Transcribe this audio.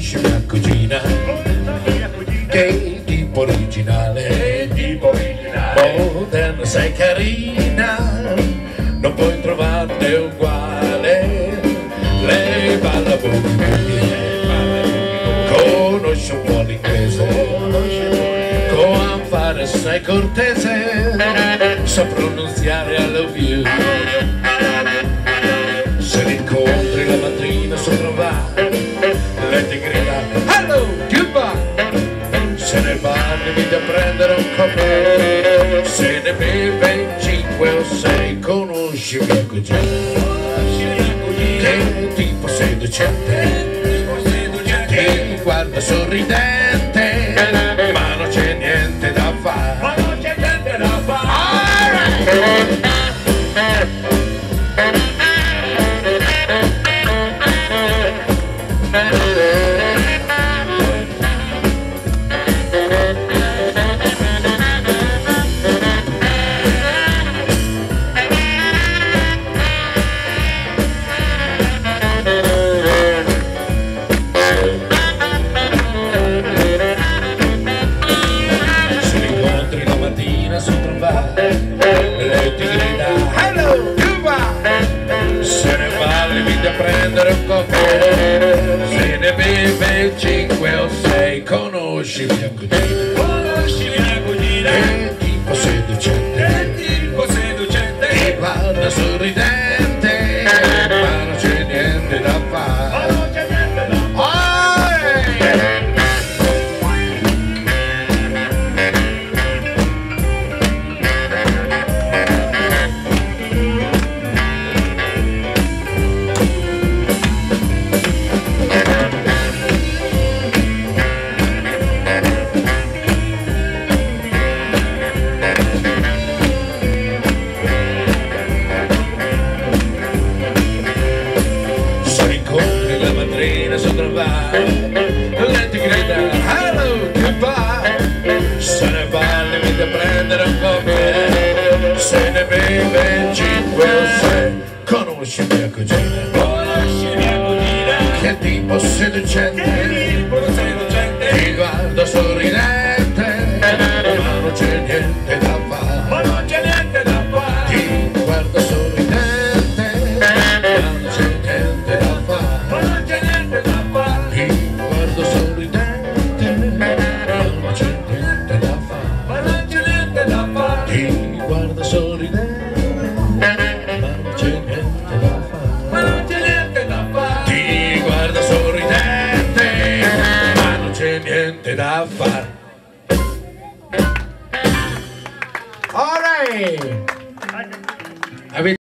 conosci mia cugina, che è tipo originale, moderna, sei carina, non puoi trovarne uguale. Lei balla boogie, conosce un po' l'inglese, con fare sei cortese, sa pronunziare I love you. Se l'incontri la mattina sopra un bar, lei ti grida hello, goodbye. Se ne parli vedi a prendere un caffè, se ne beve 5 o 6, conosci mia cugina, che è tipo seducente, ti guarda sorridente, ma non c'è niente da fare. Lei ti grida hello, goodbye. Se ne va le vite a prendere un caffè, se ne beve 5 o 6, conosci mia cugina, è tipo seducente, ti guarda sorridente, ma non c'è niente da fare. Lei ti grida hello, goodbye. Se ne va le vede a prendere un caffè, se ne beve 5 o 6, conosci mia cugina, che è tipo seducente, ti guarda sorridente, ma non c'è niente da fare. Ti guarda sorridente, ma non c'è niente da fare. Ti guarda sorridente, ma non c'è niente da fare. Ti guarda sorridente, ma non c'è niente da fare. All right.